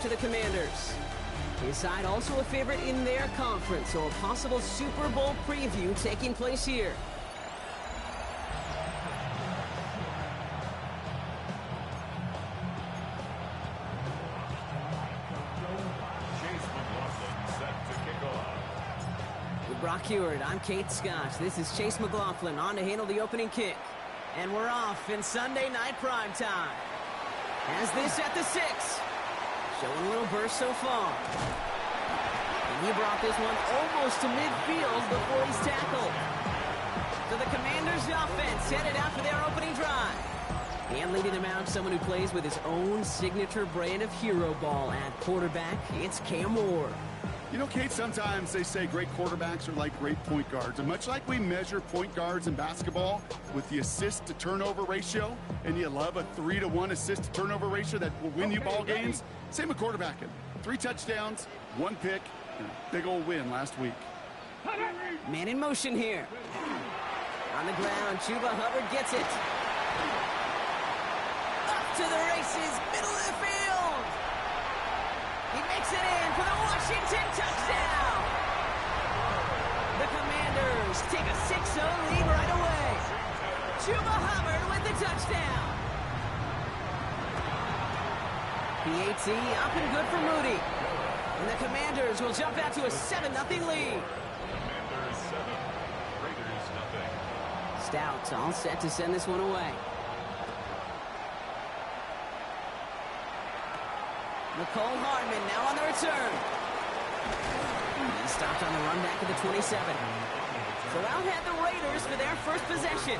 to the Commanders. His side also a favorite in their conference, so a possible Super Bowl preview taking place here. With Brock Huard, I'm Kate Scott. This is Chase McLaughlin on to handle the opening kick. And we're off in Sunday night primetime. As this at the 6. Showing a little burst so far. And he brought this one almost to midfield before he's tackled. So the Commanders' offense headed out for their opening drive. And leading them out, someone who plays with his own signature brand of hero ball at quarterback, it's Cam Ward. You know, Kate, sometimes they say great quarterbacks are like great point guards. And much like we measure point guards in basketball with the assist-to-turnover ratio, and you love a 3-to-1 assist-to-turnover ratio that will win you ball games, same with quarterbacking. 3 touchdowns, 1 pick, and a big old win last week. Man in motion here. On the ground, Chuba Hubbard gets it. Up to the races, middle of the field. He makes it in for the Washington touchdown. The Commanders take a 6-0 lead right away. Chuba Hubbard with the touchdown. PAT up and good for Moody. And the Commanders will jump out to a 7-0 lead. Commanders 7, Raiders nothing. Stout all set to send this one away. Nicole Hardman now on the return. He stopped on the run back at the 27. So out had the Raiders for their first possession.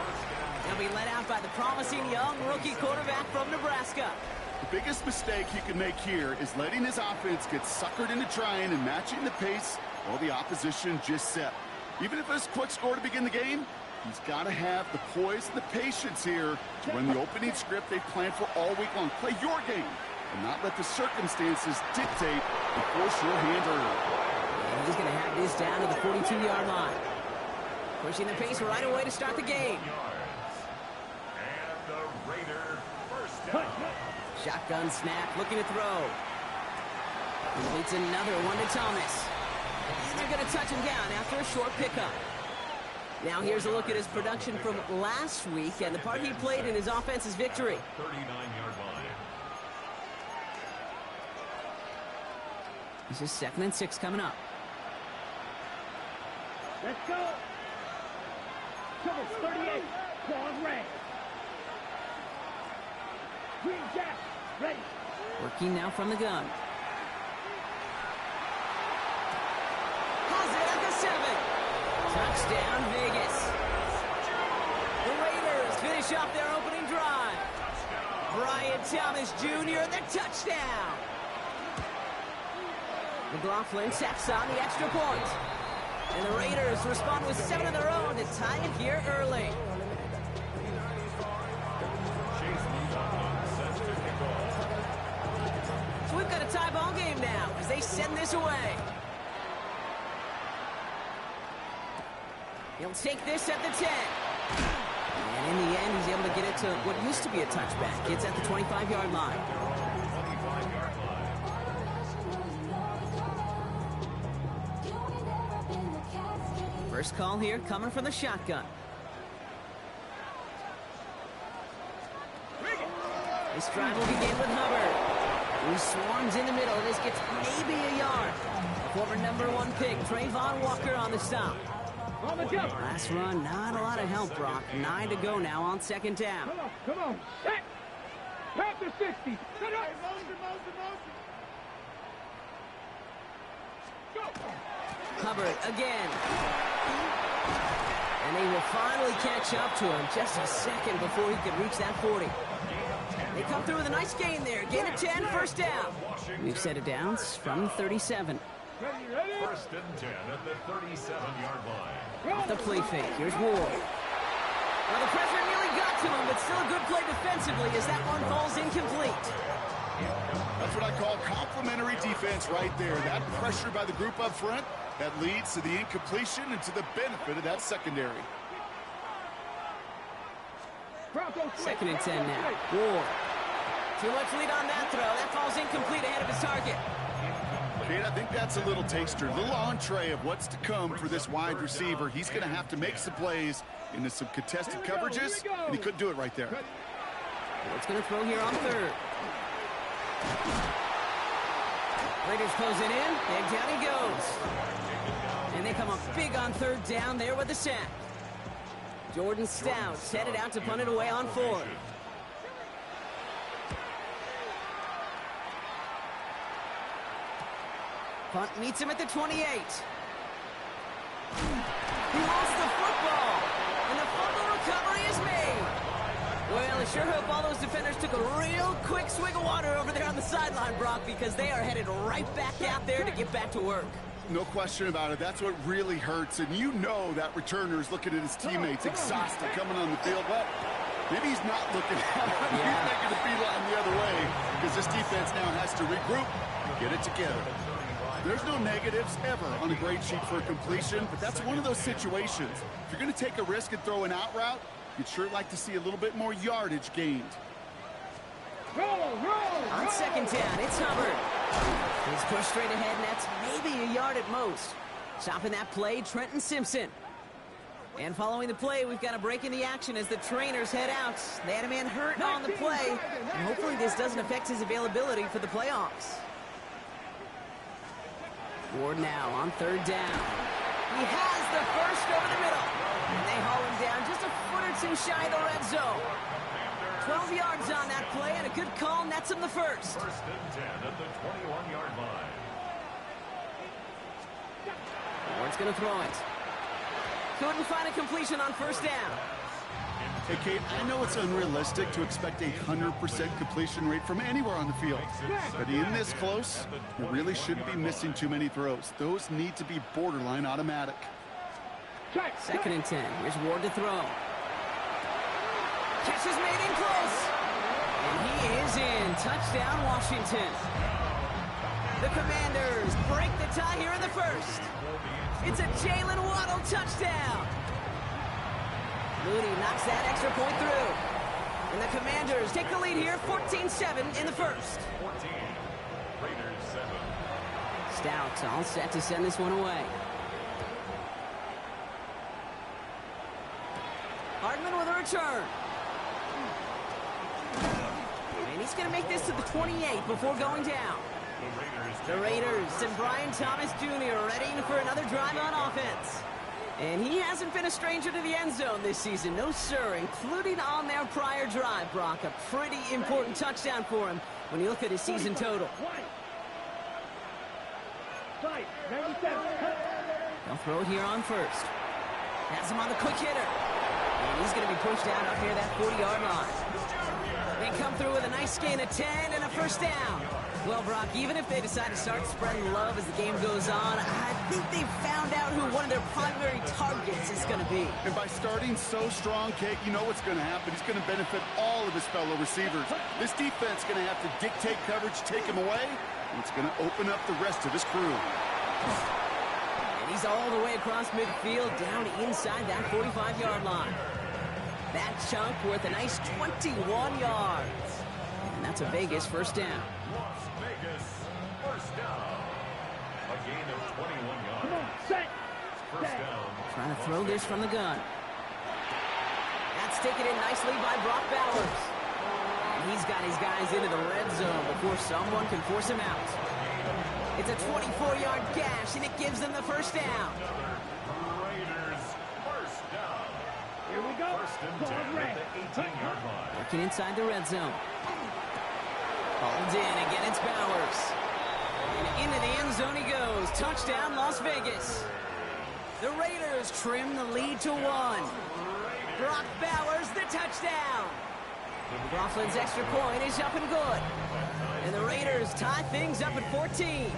They'll be led out by the promising young rookie quarterback from Nebraska. The biggest mistake he can make here is letting his offense get suckered into trying and matching the pace while the opposition just set. Even if it's a quick score to begin the game, he's got to have the poise and the patience here to run the opening script they've planned for all week long. Play your game and not let the circumstances dictate and force your hand early. And he's going to have this down to the 42-yard line. Pushing the pace right away to start the game. And the Raider first down. Shotgun snap, looking to throw. Completes another one to Thomas. And they're going to touch him down after a short pickup. Now here's a look at his production from last week and the part he played in his offense's victory. 39-yard line. This is 2nd and 6 coming up. Let's go. Trouble 38. Ball red. Green Jack, ready. Working now from the gun. Has it at the 7. Touchdown, Vegas. The Raiders finish off their opening drive. Brian Thomas Jr., the touchdown. McLaughlin checks on the extra point. And the Raiders respond with 7 of their own to tie it here early. So we've got a tie ball game now as they send this away. He'll take this at the 10. And in the end, he's able to get it to what used to be a touchback. It's at the 25-yard line. 25-yard line. First call here coming from the shotgun. This drive will begin with Hubbard, who swarms in the middle. This gets maybe a yard. Former #1 pick, Trayvon Walker on the stop. Last run, not a lot of help, Brock. 9 to go now on 2nd down. Come on. Set. Tap the 60. Set up. Go. Hubbard again. And they will finally catch up to him just a second before he could reach that 40. They come through with a nice gain there. Gain of 10, first down. We've set it down from 37. Ready. First and 10 at the 37-yard line. Off the play fake. Here's Ward. Well, the pressure nearly got to him, but still a good play defensively as that one falls incomplete. That's what I call complimentary defense right there. That pressure by the group up front, that leads to the incompletion and to the benefit of that secondary. 2nd and 10 now. Ward Too much lead on that throw. That falls incomplete ahead of his target. Kate, I think that's a little taster, a little entree of what's to come for this wide receiver. He's going to have to make some plays into some contested coverages, and he couldn't do it right there. Ward's going to throw here on third. Raiders close it in, and down he goes. And they come up big on third down there with the sack. Jordan Stout headed out to punt it away on fourth. Punt meets him at the 28. He lost the football, and the fumble recovery is made. Well, I sure hope all those defenders took a real quick swig of water over there on the sideline, Brock, because they are headed right back out there to get back to work. No question about it. That's what really hurts, and you know that returner is looking at his teammates exhausted coming on the field. Well, maybe he's not looking at him. He's making the beeline the other way because this defense now has to regroup and get it together. There's no negatives ever on a grade sheet for a completion, but that's one of those situations. If you're going to take a risk and throw an out route, you'd sure like to see a little bit more yardage gained. On second down, it's Hubbard. He's pushed straight ahead, and that's maybe a yard at most. Stopping that play, Trenton Simpson. And following the play, we've got a break in the action as the trainers head out. They had a man hurt on the play, and hopefully this doesn't affect his availability for the playoffs. Ward now on third down. He has the first over the middle. And they haul him down just a foot or two shy of the red zone. 12 yards on that play, and a good call nets him the first. First and 10 at the 21-yard line. Ward's going to throw it. Couldn't find a completion on first down. Hey, Kate, I know it's unrealistic to expect a 100% completion rate from anywhere on the field. But in this close, you really shouldn't be missing too many throws. Those need to be borderline automatic. Second and 10. Here's Ward to throw. Catch is made in close. And he is in. Touchdown, Washington. The Commanders break the tie here in the first. It's a Jalen Waddle touchdown. Moody knocks that extra point through. And the Commanders take the lead here, 14-7 in the first. 14. Raiders 7. Stout all set to send this one away. Hardman with a return. And he's going to make this to the 28 before going down. The Raiders and Brian Thomas Jr. ready for another drive on offense. And he hasn't been a stranger to the end zone this season, no sir, including on their prior drive, Brock. A pretty important touchdown for him when you look at his season total. They'll throw it here on first. Has him on the quick hitter. And he's going to be pushed out up near that 40-yard line. They come through with a nice gain of 10 and a first down. Well, Brock, even if they decide to start spreading love as the game goes on, I think they've found out who one of their primary targets is going to be. And by starting so strong, Kate, you know what's going to happen. He's going to benefit all of his fellow receivers. This defense is going to have to dictate coverage, take him away, and it's going to open up the rest of his crew. And he's all the way across midfield, down inside that 45-yard line. That chunk worth a nice 21 yards. And that's a Vegas first down. Las Vegas first down. A gain of 21 yards. First down. Trying to throw this from the gun. That's taken in nicely by Brock Bowers. And he's got his guys into the red zone before someone can force him out. It's a 24-yard gash, and it gives them the first down. Raiders first down. Here we go. First and 10 at the 18-yard line. Working inside the red zone. Hauled in, again it's Bowers. And into the end zone he goes. Touchdown, Las Vegas. The Raiders trim the lead to 1. Brock Bowers, the touchdown. McLaughlin's extra point is up and good. And the Raiders tie things up at 14. Chase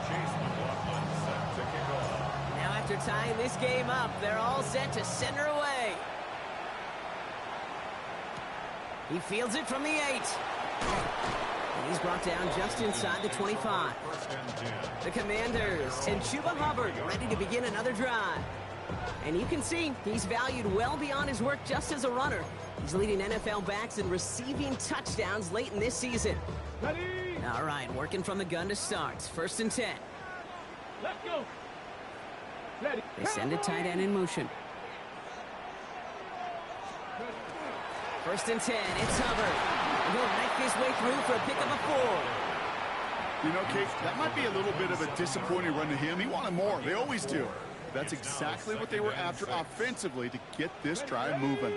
McLaughlin set to kick off. Now after tying this game up, they're all set to send her away. He fields it from the 8. And he's brought down just inside the 25. First and 10. The Commanders and Chuba Hubbard ready to begin another drive. And you can see he's valued well beyond his work just as a runner. He's leading NFL backs in receiving touchdowns late in this season. Ready? All right, working from the gun to start. 1st and 10. Let's go. Ready. They send a tight end in motion. 1st and 10. It's Hubbard. He'll make his way through for a pickup of 4. You know, Kate, that might be a little bit of a disappointing run to him. He wanted more. They always do. That's exactly what they were after offensively to get this drive moving.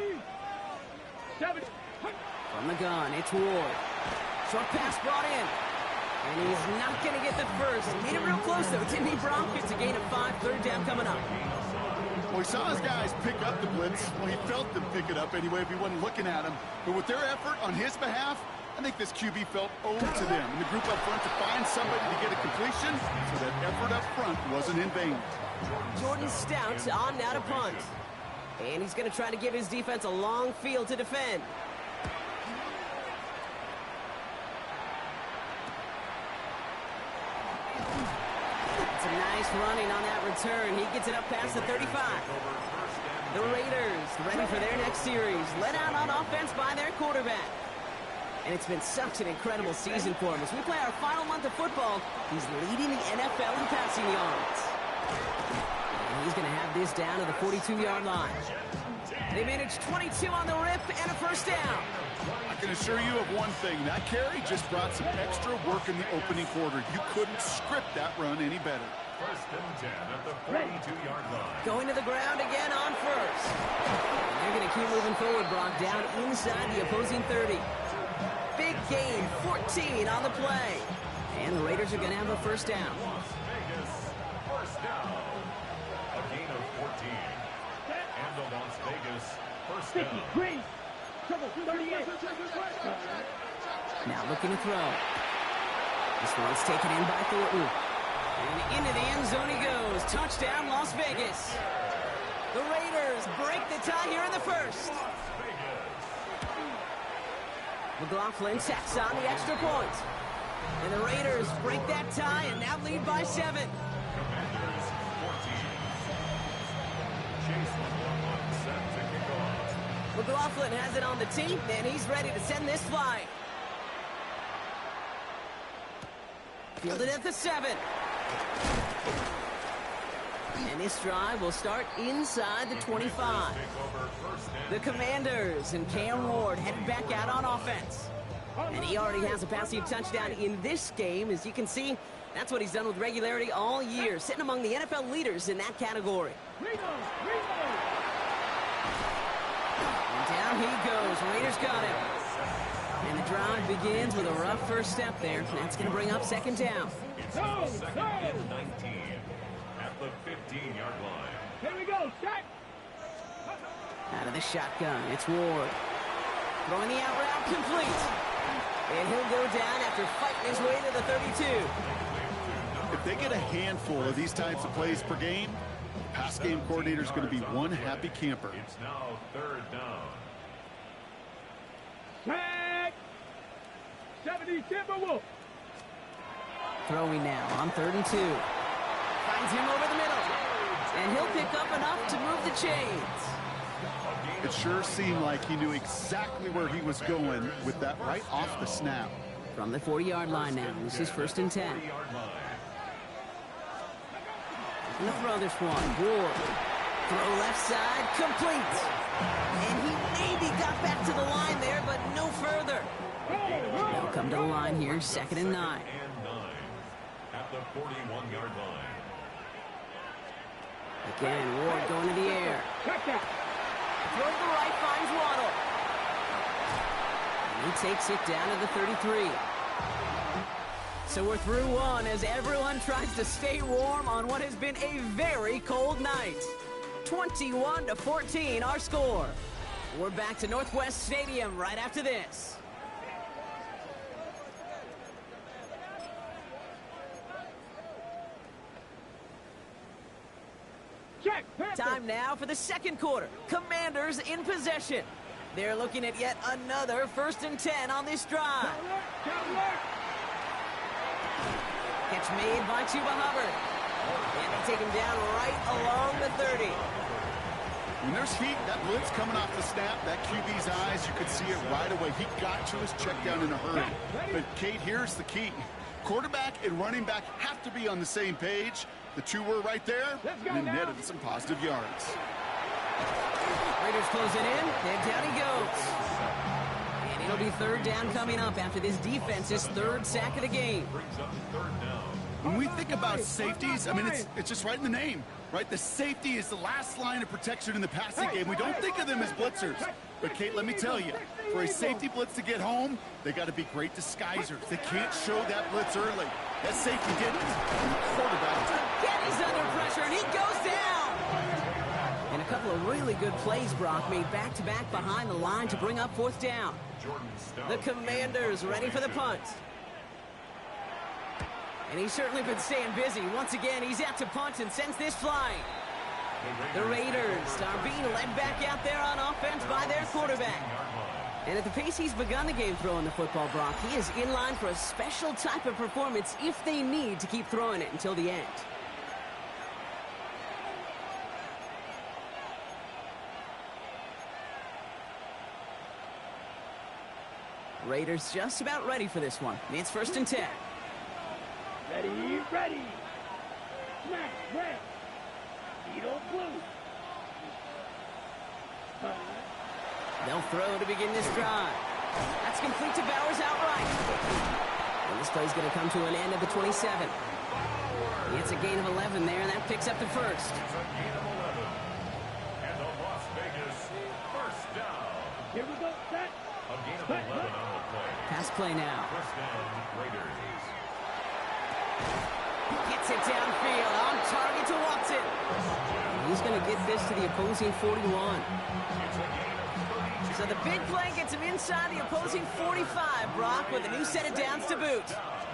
7. From the gun, it's Ward. Short pass brought in. And he's not going to get the first. Made it real close, though, didn't he, Brock? It's a gain of 5, 3rd down coming up. Well, he saw his guys pick up the blitz. Well, he felt them pick it up anyway if he wasn't looking at him. But with their effort on his behalf, I think this QB felt owed to them. And the group up front to find somebody to get a completion, so that effort up front wasn't in vain. Jordan Stout on now to punt. And he's going to try to give his defense a long field to defend. It's a nice running on that return. He gets it up past the 35. The Raiders ready for their next series. Led out on offense by their quarterback. And it's been such an incredible season for him. As we play our final month of football, he's leading the NFL in passing yards. And he's going to have this down to the 42-yard line. They managed 22 on the rip and a 1st down. I can assure you of one thing. That carry just brought some extra work in the opening quarter. You couldn't script that run any better. 1st and 10 at the 42-yard line. Going to the ground again on 1st. And they're going to keep moving forward, Brock, down inside the opposing 30. Big gain, 14 on the play. And the Raiders are going to have a 1st down. Las Vegas, 1st down. A gain of 14. And the Las Vegas 1st down. Green. Trouble. 38. Now looking to throw. This one's taken in by Thornton. And into the end zone he goes. Touchdown, Las Vegas. The Raiders break the tie here in the 1st. McLaughlin tacks on the extra point. And the Raiders break that tie and now lead by 7. Commanders 14. Chase McLaughlin set to kick off. McLaughlin has it on the tee, and he's ready to send this flying. Fielded at the 7. And this drive will start inside the 25. The Commanders and Cam Ward headed back out on offense. And he already has a passing touchdown in this game. As you can see, that's what he's done with regularity all year, sitting among the NFL leaders in that category. And down he goes. Raiders got him. And the drive begins with a rough first step there. And that's going to bring up 2nd down. It's 2nd and 19 at the 15-yard line. Here we go. Set. Out of the shotgun, it's Ward. Throwing the out route complete. And he'll go down after fighting his way to the 32. If they get a handful of these types of plays per game, the pass game coordinator is going to be one happy camper. It's now 3rd down. Set. 70 Timberwolves. Throwing now on 3rd and 2. Finds him over the middle. And he'll pick up enough to move the chains. It sure seemed like he knew exactly where he was going with that right off the snap. From the 40-yard line now, this is 1st and 10. And the throw this one, Ward. Throw left side, complete. And he maybe got back to the line there, but no further. They'll come to the line here, 2nd and 9. At the 41-yard line. Again, Ward going to the air. Check that. Throw to the right, finds Waddle. And he takes it down to the 33. So we're through one as everyone tries to stay warm on what has been a very cold night. 21-14 our score. We're back to Northwest Stadium right after this. Check. Time now for the 2nd quarter. Commanders in possession. They're looking at yet another 1st and 10 on this drive. Counter. Catch made by Chuba Hubbard. And they take him down right along the 30. When there's heat, that blitz coming off the snap, that QB's eyes, you could see it right away. He got to his check down in a hurry. But, Kate, here's the key. Quarterback and running back have to be on the same page. The two were right there, and netted some positive yards. Raiders closing in, and down he goes. And it'll be third down coming up after this defense's third sack of the game. Brings up third down. When we think about safeties, I mean, it's just right in the name, right? The safety is the last line of protection in the passing game. We don't think of them as blitzers. But, Kate, let me tell you, for a safety blitz to get home, they got to be great disguisers. They can't show that blitz early. That safety didn't. And the quarterback. Again, he's under pressure, and he goes down. And a couple of really good plays, Brock, made back-to-back behind the line to bring up fourth down. Jordan Stout. The Commanders ready for the punt. And he's certainly been staying busy. Once again, he's out to punt and sends this flying. The Raiders are being led back out there on offense by their quarterback. And at the pace he's begun the game throwing the football, Brock, he is in line for a special type of performance if they need to keep throwing it until the end. Raiders just about ready for this one. It's first and 10. Ready, ready. Snap, red. Needle blue. They'll throw to begin this drive. That's complete to Bowers outright. And this play's going to come to an end at the 27. It's a gain of 11 there, and that picks up the first. It's a gain of 11. And the Las Vegas first down. Here we go, set. A gain of 11 on the play. Pass play now. First down, Raiders. Gets it downfield, on target to Watson. He's going to get this to the opposing 41. It's a gain of 32. So the big play gets him inside the opposing 45, Brock, with a new set of downs to boot.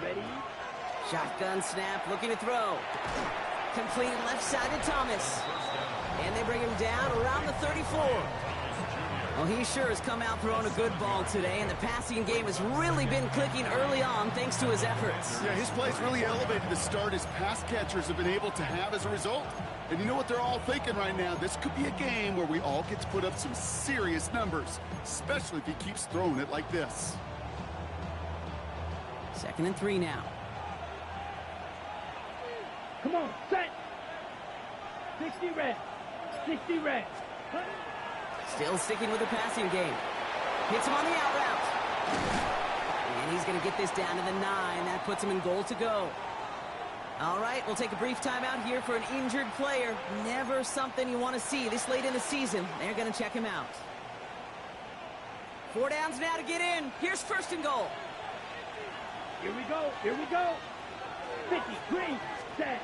Ready. Shotgun snap, looking to throw. Complete left side to Thomas. And they bring him down around the 34. Well, he sure has come out throwing a good ball today, and the passing game has really been clicking early on thanks to his efforts. Yeah, his play's really elevated the start his pass catchers have been able to have as a result. And you know what they're all thinking right now? This could be a game where we all get to put up some serious numbers, especially if he keeps throwing it like this. 2nd and 3 now. Come on, set. 60 red. 60 red. Still sticking with the passing game. Hits him on the out route. And he's going to get this down to the 9. That puts him in goal to go. All right, we'll take a brief timeout here for an injured player. Never something you want to see this late in the season. They're going to check him out. 4 downs now to get in. Here's first and goal. Here we go, here we go. 50, green, set.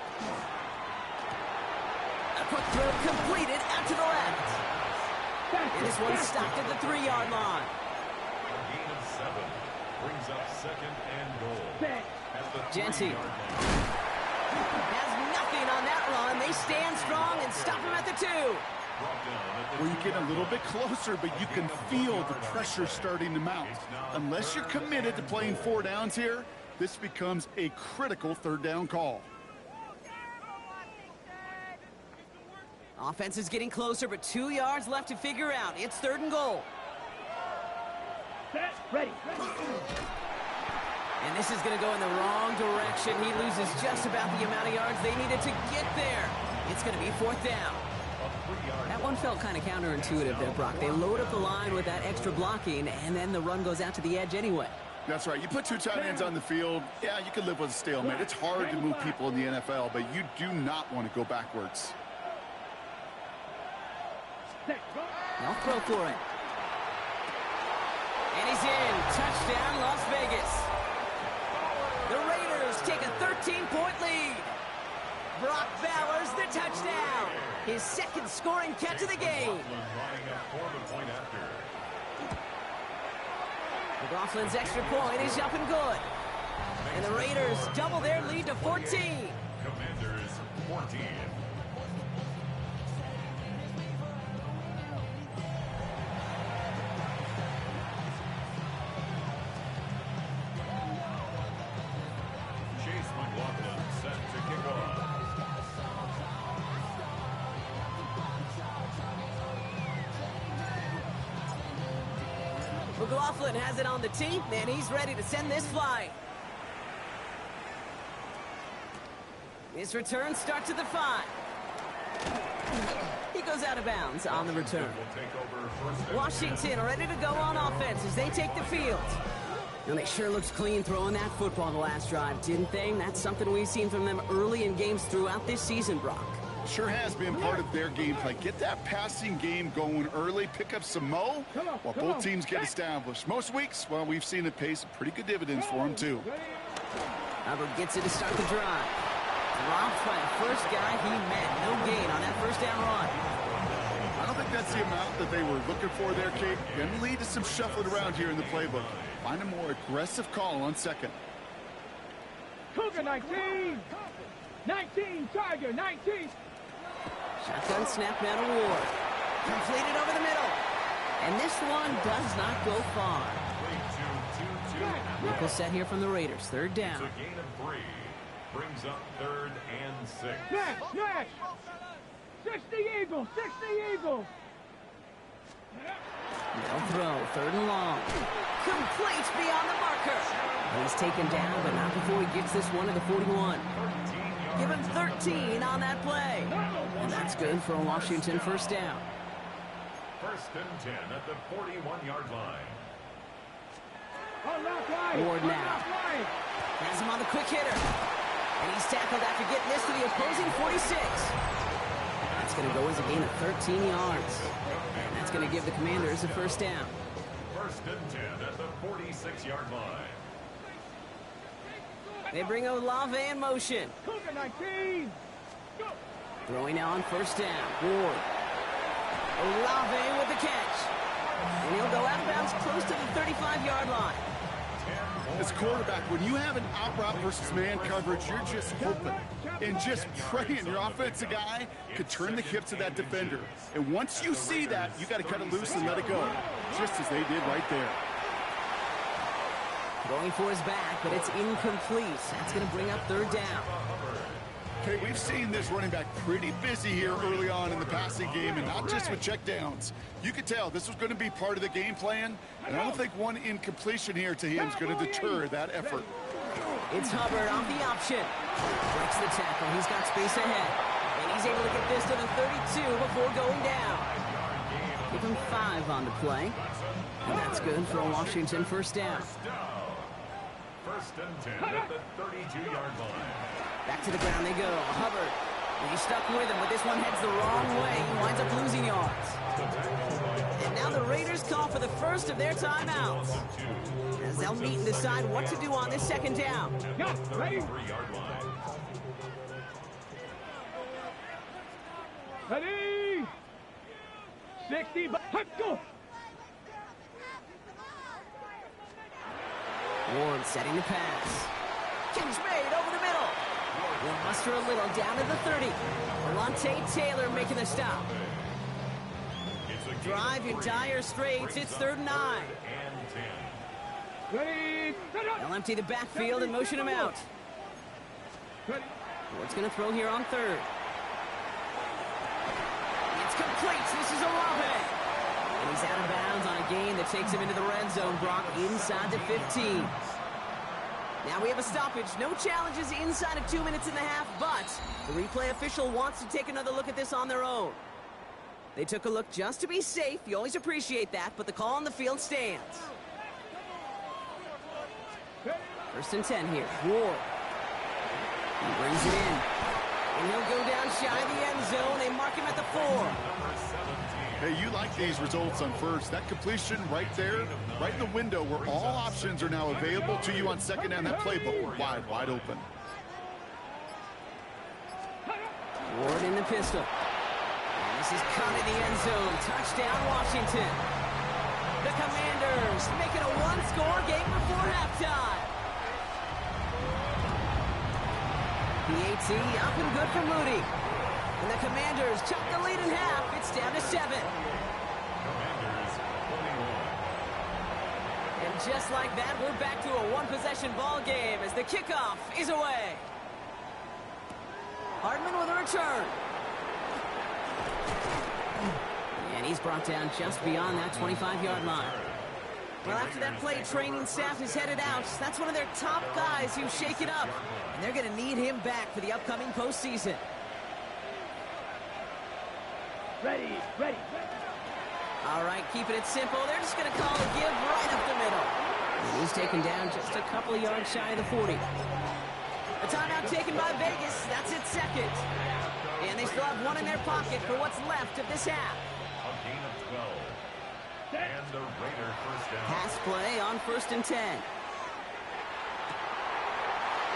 A quick throw completed out to the left. And this one stopped at the 3-yard line. A gain of 7. Brings up second and goal. Set. At the Jency 3-yard line. has nothing on that run. They stand strong and stop him at the 2. Brought down at the Well, you get a little bit closer, but you can feel the pressure starting to mount. Unless you're committed to playing 4 downs here, this becomes a critical 3rd down call. Offense is getting closer, but 2 yards left to figure out. It's 3rd and goal. Set. Ready. And this is going to go in the wrong direction. He loses just about the amount of yards they needed to get there. It's going to be 4th down. That one felt kind of counterintuitive there, Brock. They load up the line with that extra blocking, and then the run goes out to the edge anyway. That's right. You put 2 tight ends on the field, yeah, you can live with a stalemate. It's hard to move people in the NFL, but you do not want to go backwards. Set. Go. They'll throw for it. And he's in. Touchdown, Las Vegas. The Raiders take a 13-point lead. Brock Bowers, the touchdown. His 2nd scoring catch of the game. Lining up for the point after. McLaughlin's extra point is up and good. And the Raiders double their lead to 14. Commanders 14. Chase McLaughlin set to kick off. McLaughlin has it on the tee, and he's ready to send this flying. His return starts at the 5. He goes out of bounds on the return. Washington ready to go on offense as they take the field. And they sure looked clean throwing that football the last drive, didn't they? That's something we've seen from them early in games throughout this season, Brock. Sure has been part of their game play. Get that passing game going early, pick up some mo while both teams get established. Most weeks, well, we've seen it pay some pretty good dividends for them, too. Hubbard gets it to start the drive. Dropped by the first guy he met. No gain on that first down run. I don't think that's the amount that they were looking for there, Kate. Going to lead to some shuffling around here in the playbook. Find a more aggressive call on second. Cougar 19! 19, Tiger, 19! Shotgun snap now to Ward. Completed over the middle. And this one does not go far. Nickel set here from the Raiders. Third down. It's a gain of 3. Brings up 3rd and 6. Smash! 60 Eagles! 60 Eagles! They'll throw. 3rd and long. Complete beyond the marker. He's taken down, but not before he gets this one to the 41. Give him 13 on that play. And that's good for a Washington first down. 1st and 10 at the 41-yard line. Ward now. Has him on the quick hitter. And he's tackled after getting this to the opposing 46. That's going to go as a gain of 13 yards. And that's going to give the Commanders a first down. 1st and 10 at the 46-yard line. They bring Olave in motion. Cougar 19! Throwing now on first down. Ward. Olave with the catch. And he'll go out of bounds close to the 35-yard line. As quarterback, when you have an out route versus man coverage, you're just hoping and just praying your offensive guy could turn the hips of that defender. And once you see that, you got to cut it loose and let it go, just as they did right there. Going for his back, but it's incomplete. That's going to bring up 3rd down. Okay, we've seen this running back pretty busy here early on in the passing game, and not just with checkdowns. You could tell this was going to be part of the game plan, and I don't think one incompletion here to him is going to deter that effort. It's Hubbard off the option. Breaks the tackle. He's got space ahead. And he's able to get this to the 32 before going down. Give him 5 on the play. And that's good for a Washington first down. 1st and 10 at the 32-yard line. Back to the ground they go. Hubbard. And he's stuck with him, but this one heads the wrong way. He winds up losing yards. And now the Raiders call for the first of their timeouts, as they'll meet and decide what to do on this 2nd down. Ready? 3-yard line. Ready? 60, go! Ward setting the pass. Catch made over the middle. We'll muster a little down to the 30. Alontae Taylor making the stop. Drive your Dire Straits. It's 3rd and 9. Ready? They'll empty the backfield and motion him out. Ready? Ward's going to throw here on 3rd. It's complete. This is Olave. And he's out of bounds on a gain that takes him into the red zone, Brock, inside the 15. Now we have a stoppage. No challenges inside of 2 minutes and a half, but the replay official wants to take another look at this on their own. They took a look just to be safe. You always appreciate that, but the call on the field stands. 1st and 10 here. Ward. He brings it in. And he'll go down shy of the end zone. They mark him at the 4. Hey, you like these results on first. That completion right there, right in the window where all options are now available to you on 2nd down. That playbook wide open. Ward in the pistol. And this is caught in the end zone. Touchdown, Washington. The Commanders make it a 1-score game before halftime. PAT up and good for Moody. And the Commanders chop the lead in half. It's down to 7. Commanders 21. And just like that, we're back to a one-possession ball game as the kickoff is away. Hardman with a return. And he's brought down just beyond that 25-yard line. Well, after that play, training staff is headed out. That's one of their top guys who shake it up. And they're going to need him back for the upcoming postseason. Ready, ready. All right, keeping it simple. They're just going to call a give right up the middle. And he's taken down just a couple of yards shy of the 40. A timeout taken by Vegas. That's its second. And they still have one in their pocket for what's left of this half. A gain of 12. And the Raider first down. Pass play on 1st and 10.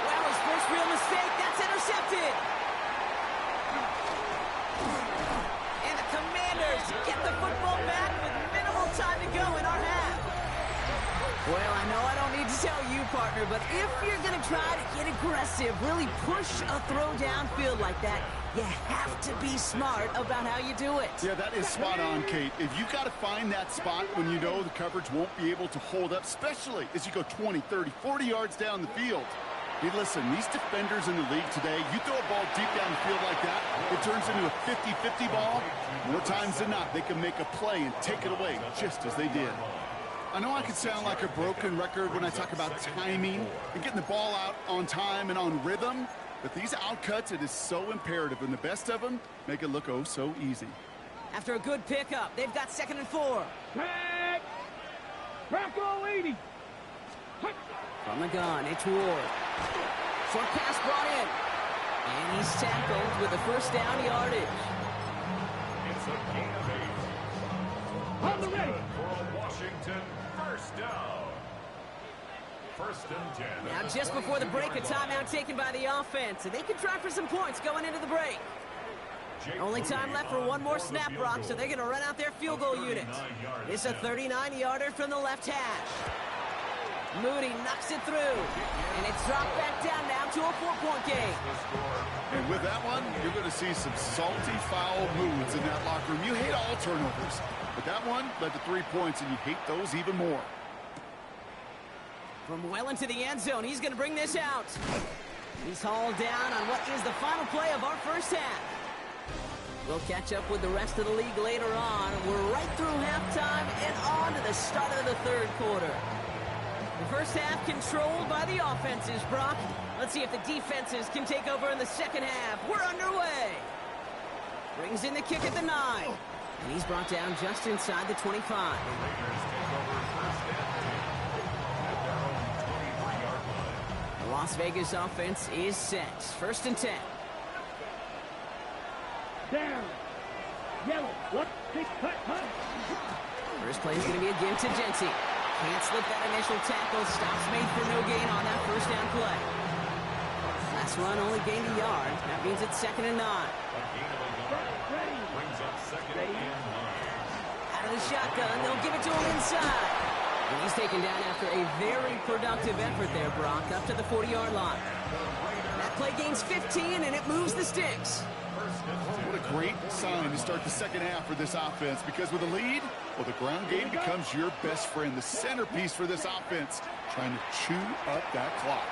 Well, his first real mistake. That's intercepted. And the Commanders get the football back with minimal time to go in our half. Well, I know I don't need to tell you, partner, but if you're going to try to get aggressive, really push a throw downfield like that, you have to be smart about how you do it. Yeah, that is spot on, Kate. If you've got to find that spot when you know the coverage won't be able to hold up, especially as you go 20, 30, 40 yards down the field. Hey, listen, these defenders in the league today, you throw a ball deep down the field like that, it turns into a 50-50 ball. More times than not, they can make a play and take it away just as they did. I know I could sound like a broken record when I talk about timing and getting the ball out on time and on rhythm, but these outcuts, it is so imperative, and the best of them make it look oh so easy. After a good pickup, they've got 2nd and 4. Tag. Bronco 80. From the gun, it's Ward. Short pass brought in. And he's tackled with a first down yardage. It's a gain of 8. On the ready. For a Washington first down. 1st and 10. Now, just before the break, a timeout taken by the offense. And they can try for some points going into the break. Only time left for one more snap, Brock, so they're going to run out their field goal unit. It's a 39-yarder from the left hash. Moody knocks it through. And it's dropped back down now to a 4-point game. And with that one, you're going to see some salty, foul moves in that locker room. You hate all turnovers, but that one led to 3 points, and you hate those even more. From well into the end zone, he's going to bring this out. He's hauled down on what is the final play of our first half. We'll catch up with the rest of the league later on. We're right through halftime and on to the start of the 3rd quarter. The first half controlled by the offenses, Brock. Let's see if the defenses can take over in the 2nd half. We're underway. Brings in the kick at the 9. And he's brought down just inside the 25. The Raiders take over 1st and 10 at their own 23-yard line. The Las Vegas offense is set. 1st and 10. Down. Yellow. What? Big cut. First play is going to be a give to Genty. Can't slip that initial tackle. Stops made for no gain on that first down play. Last run only gained a yard. That means it's 2nd and 9. A gain of a yard. Brings up 2nd and 9. Out of the shotgun, they'll give it to him inside. And he's taken down after a very productive effort there, Brock, up to the 40-yard line. That play gains 15, and it moves the sticks. What a great sign to start the 2nd half for this offense, because with a lead, well, the ground game becomes your best friend, the centerpiece for this offense, trying to chew up that clock.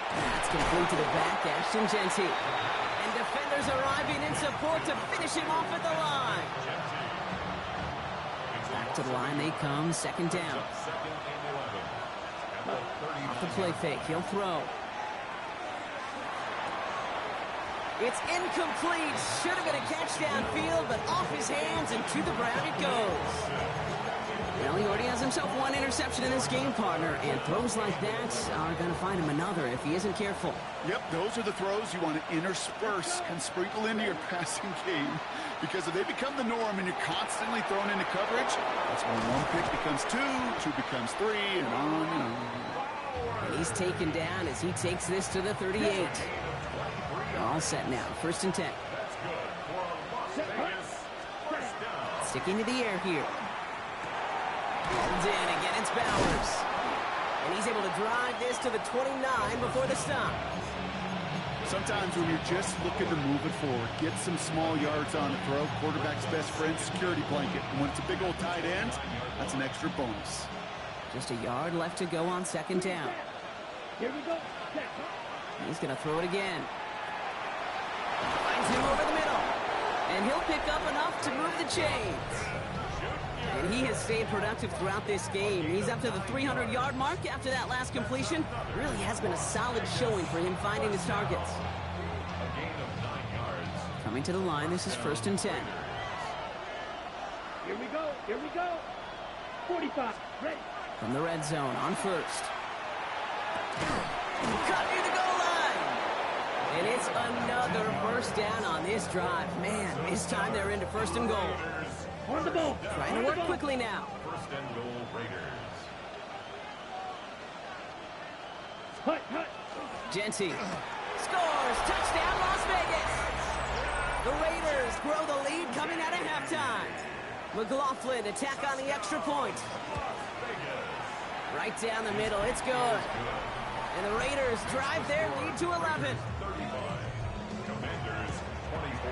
That's complete to the back, Ashton Genty. And defenders arriving in support to finish him off at the line. Back to the line they come, 2nd down. 2nd and 11. Off the play fake, he'll throw. It's incomplete. Should have been a catch downfield, but off his hands and to the ground it goes. Well, he already has himself one interception in this game, partner, and throws like that are going to find him another if he isn't careful. Yep, those are the throws you want to intersperse and sprinkle into your passing game, because if they become the norm and you're constantly thrown into coverage, that's when one pick becomes 2, 2 becomes 3, and on and on. And he's taken down as he takes this to the 38. All set now, 1st and 10. That's good for Las Vegas. First down. Sticking to the air here. Holds in, again it's Bowers. And he's able to drive this to the 29 before the stop. Sometimes when you're just looking to move it forward, get some small yards on a throw, quarterback's best friend, security blanket. And when it's a big old tight end, that's an extra bonus. Just a yard left to go on 2nd down. Here we go. He's going to throw it again. Finds him over the middle. And he'll pick up enough to move the chains. And he has stayed productive throughout this game. He's up to the 300-yard mark after that last completion. Really has been a solid showing for him finding his targets. A gain of 9 yards. Coming to the line, this is 1st and 10. Here we go. Here we go. 45. Ready. From the red zone on 1st. Cut near the goal line. And it's another 1st down on this drive. Man, this time they're into 1st and goal. On the ball. Trying to work quickly now. 1st and goal, Raiders. Hut, hut. Genty scores. Touchdown, Las Vegas. The Raiders grow the lead coming out of halftime. McLaughlin attack on the extra point. Right down the middle. It's good. And the Raiders drive their lead to 11. 35. Commanders 24.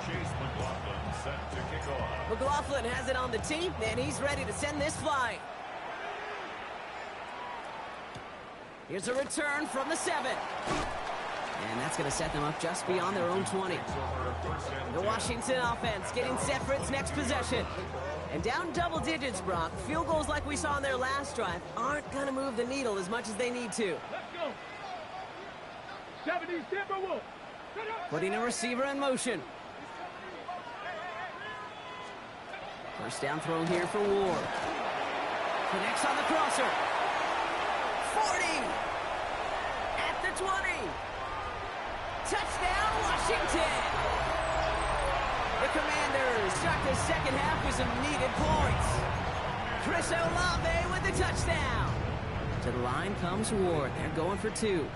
Chase McLaughlin set to kick off. McLaughlin has it on the tee, and he's ready to send this flying. Here's a return from the 7. And that's going to set them up just beyond their own 20. The Washington offense getting set for its next possession. And down double digits, Brock. Field goals like we saw in their last drive aren't going to move the needle as much as they need to. Let's go. 70 Timberwolves. Putting a receiver in motion. 1st down throw here for Ward. Connects on the crosser. 40. At the 20. Touchdown, Washington. The Commanders start the second half with some needed points. Chris Olave with the touchdown. To the line comes Ward. They're going for 2.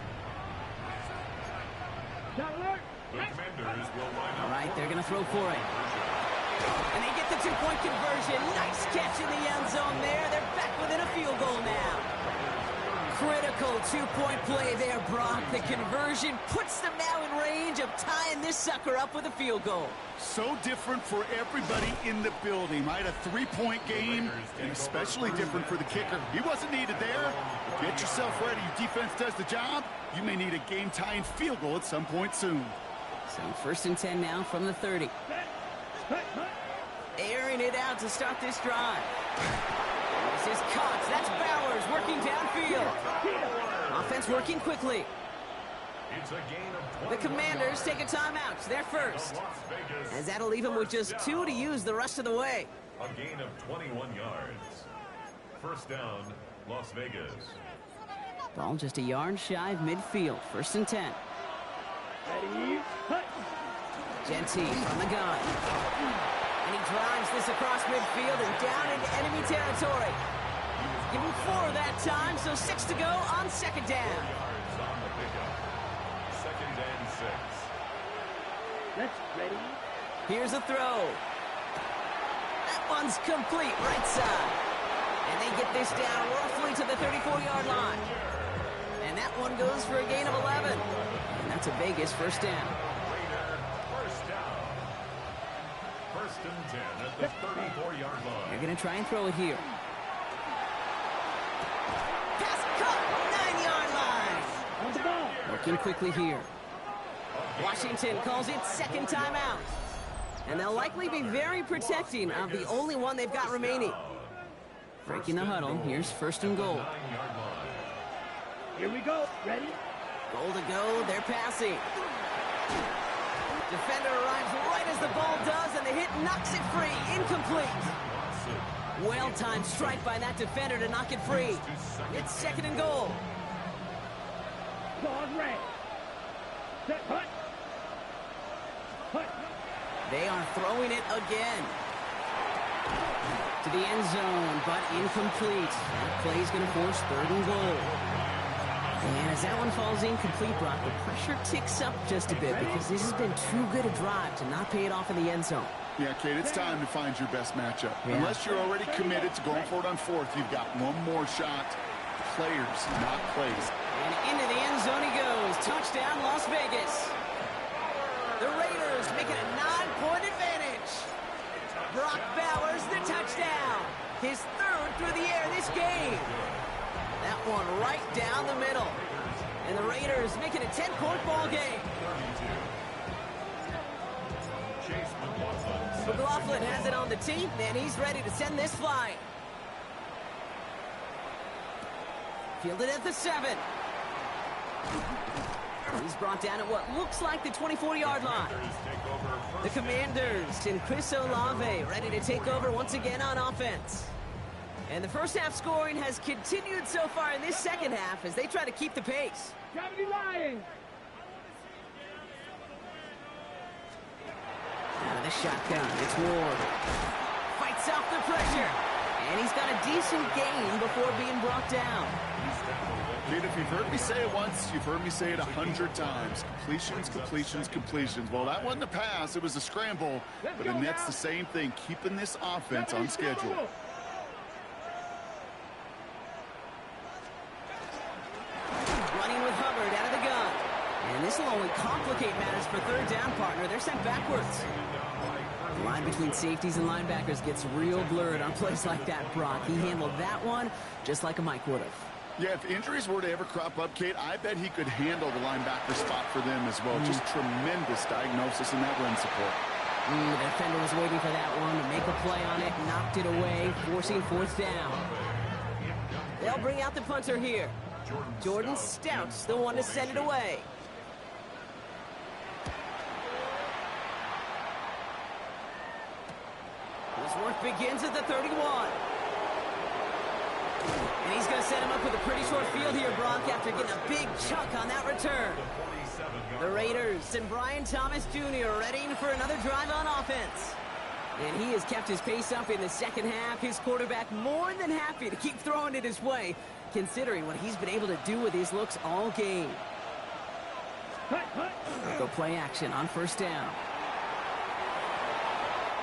Shot alert. The Commanders will line All up. right, they're going to throw for it. And they get the 2-point conversion. Nice catch in the end zone there. They're back within a field goal now. Critical 2-point play there, Brock. The conversion puts them now in range of tying this sucker up with a field goal. So different for everybody in the building, right? A 3-point game, and especially different for the kicker. He wasn't needed there. Get yourself ready. Your defense does the job. You may need a game-tying field goal at some point soon. So 1st and 10 now from the 30. Hut, hut. Airing it out to start this drive. This is Cox. That's Bowers working downfield. Offense working quickly. It's a gain of 20. The Commanders take a timeout. They're first. Las Vegas. As that'll leave them with just 2 to use the rest of the way. A gain of 21 yards. 1st down, Las Vegas. Ball just a yard shy of midfield. 1st and 10. Ready. Hut. Genty from the gun. And he drives this across midfield and down into enemy territory. Give him 4 that time, so 6 to go on 2nd down. Yards on the pickup. 2nd and 6. Let's ready. Here's a throw. That one's complete right side. And they get this down roughly to the 34-yard line. And that one goes for a gain of 11. And that's a Vegas 1st down. Raider, 1st down. 1st and 10 at the 34-yard line. They're going to try and throw it here. Pass cut, 9-yard line. On the ball. Working quickly here. Washington calls it 2nd timeout. And they'll likely be very protecting of the only one they've got remaining. Breaking the huddle, here's 1st and goal. 9-yard line. Here we go. Ready. Goal to go, they're passing. Defender arrives right as the ball does, and the hit knocks it free. Incomplete. Well-timed strike by that defender to knock it free. It's 2nd and goal. Ball red. Set. Hut. Hut. They are throwing it again. To the end zone, but incomplete. That play's going to force 3rd and goal. And as that one falls incomplete, Brock, the pressure ticks up just a bit because this has been too good a drive to not pay it off in the end zone. Yeah, Kate, it's time to find your best matchup. Yeah. Unless you're already committed to going for it on 4th, you've got one more shot. Players, not plays. And into the end zone he goes. Touchdown, Las Vegas. The Raiders make it a 9-point advantage. Brock Bowers, the touchdown. His 3rd through the air this game. That one right down the middle. And the Raiders make it a 10-point ball game. Chase McLaughlin. McLaughlin has it on the tee, and he's ready to send this flying. Fielded at the 7. He's brought down at what looks like the 24-yard line. The Commanders and Chris Olave ready to take over once again on offense. And the first half scoring has continued so far in this second half as they try to keep the pace. Gravity Lions. Out of the shotgun, it's Ward. Fights off the pressure. And he's got a decent gain before being brought down. Dude, if you've heard me say it once, you've heard me say it 100 times. Completions, completions, completions. Well, that wasn't a pass. It was a scramble. But the Nets, the same thing, keeping this offense on schedule. Running with Hubbard out of the gun. And this will only complicate matters for third down, partner. They're sent backwards. The line between safeties and linebackers gets real blurred on plays like that, Brock. He handled that one just like a Mike would have. Yeah, if injuries were to ever crop up, Kate, I bet he could handle the linebacker spot for them as well. Just tremendous diagnosis in that run support. The defender was waiting for that one to make a play on it, knocked it away, forcing fourth down. They'll bring out the punter here. Jordan Stout's the one to send it away. His work begins at the 31. And he's going to set him up with a pretty short field here, Brock, after getting a big chunk on that return. The Raiders and Brian Thomas Jr. ready for another drive on offense. And he has kept his pace up in the second half. His quarterback more than happy to keep throwing it his way, considering what he's been able to do with his looks all game. Go play action on first down.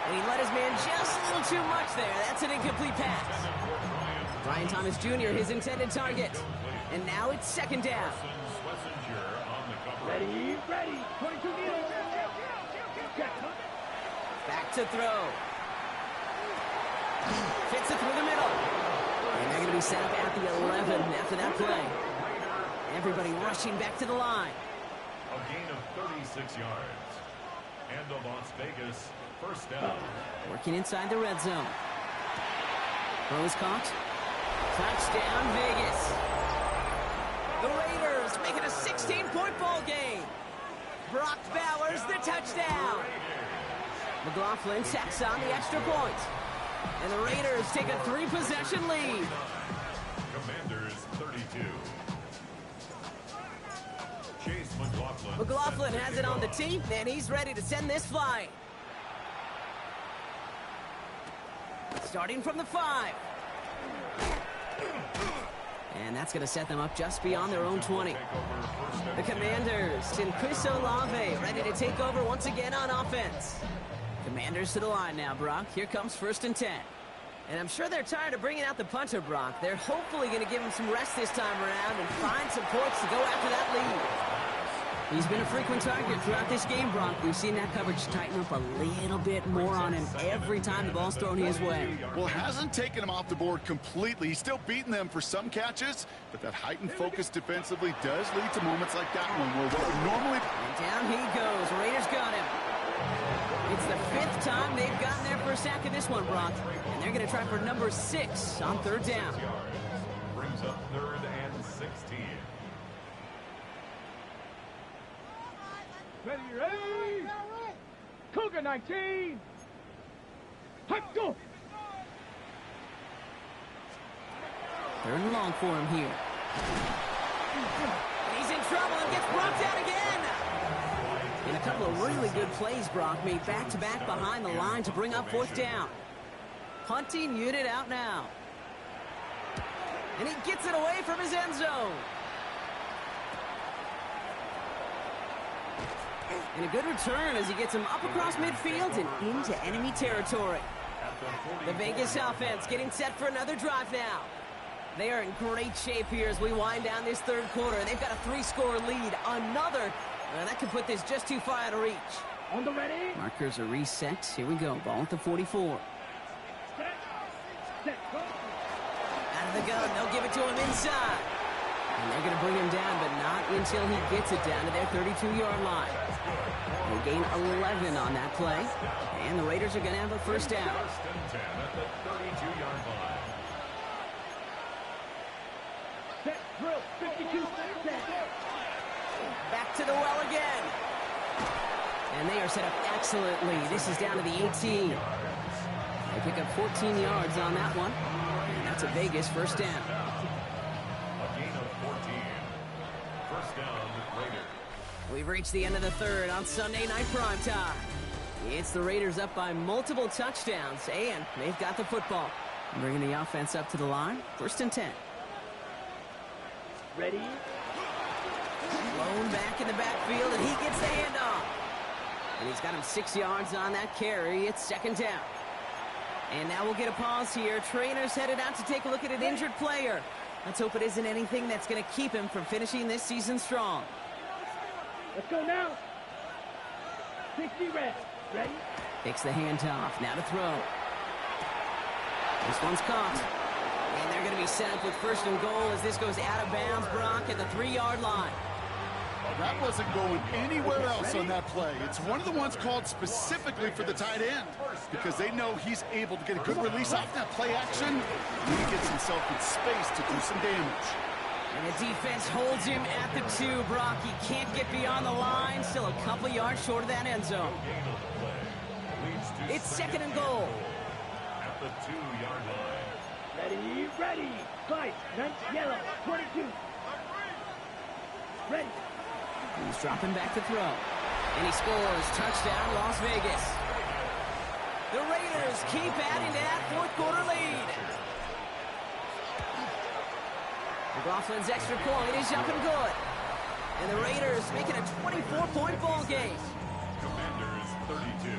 And he let his man just a little too much there. That's an incomplete pass. Brian Thomas Jr., his intended target. And now it's second down. Ready, ready. 22 meters. Back to throw. Fits it through the middle. And they're going to be set up at the 11 after that play. Everybody rushing back to the line. A gain of 36 yards. And the Las Vegas first down. Working inside the red zone. Throw is caught. Touchdown, Vegas. The Raiders making a 16-point ball game. Brock Bowers, the touchdown. McLaughlin tacks on the extra point. And the Raiders take a 3-possession lead. Commanders 32. Chase McLaughlin. McLaughlin has it on the tee, and he's ready to send this flying. Starting from the 5. And that's going to set them up just beyond their own 20. The Commanders and Chris Olave ready to take over once again on offense. Commanders to the line now, Brock. Here comes first and 10. And I'm sure they're tired of bringing out the punter, Brock. They're hopefully going to give him some rest this time around and find some points to go after that lead. He's been a frequent target throughout this game, Brock. We've seen that coverage tighten up a little bit more on him every time the ball's thrown his way. Well, hasn't taken him off the board completely. He's still beating them for some catches, but that heightened focus defensively does lead to moments like that one where what would normally... And down he goes. Raiders got him. It's the 5th time they've gotten their first sack in this one, Brock. And they're going to try for number 6 on third down. Brings up third and 16. Ready, ready. Cougar 19. Hot, go. Third and long for him here. He's in trouble and gets brought down again. And a couple of really good plays, Brock, made back-to-back behind the line to bring up fourth down. Punting unit out now. And he gets it away from his end zone. And a good return as he gets him up across midfield and into enemy territory. The Vegas offense getting set for another drive now. They are in great shape here as we wind down this third quarter. They've got a 3-score lead. Another, that could put this just too far out of reach. On the ready. Markers are reset. Here we go. Ball at the 44. Set, go. Out of the gun. They'll give it to him inside. And they're going to bring him down, but not until he gets it down to their 32-yard line. They gain 11 on that play, and the Raiders are going to have a first down. First and 10 at the 32-yard line. Set, drill, 52, set. Back to the well again. And they are set up excellently. This is down to the 18. They pick up 14 yards on that one. And that's a Vegas first down. A gain of 14. First down, Raiders. We've reached the end of the third on Sunday Night Primetime. It's the Raiders up by multiple touchdowns, and they've got the football. Bringing the offense up to the line. First and 10. Ready? Blown back in the backfield, and he gets the handoff. And he's got him 6 yards on that carry. It's second down. And now we'll get a pause here. Trainers headed out to take a look at an injured player. Let's hope it isn't anything that's going to keep him from finishing this season strong. Let's go now. 60 red. Ready? Takes the handoff. Now to throw. This one's caught. And they're going to be set up with first and goal as this goes out of bounds, Brock, at the 3-yard line. That wasn't going anywhere else on that play. It's one of the ones called specifically for the tight end because they know he's able to get a good release off that play action. And he gets himself in space to do some damage. And the defense holds him at the 2, Brock. He can't get beyond the line. Still a couple yards short of that end zone. It's second and goal. At the 2-yard line. Ready, ready. Fight, nice yellow, 22. Ready. He's dropping back to throw. And he scores. Touchdown, Las Vegas. The Raiders keep adding to that fourth-quarter lead. McLaughlin's extra point is up and good. And the Raiders making a 24-point ball game. Commanders 32.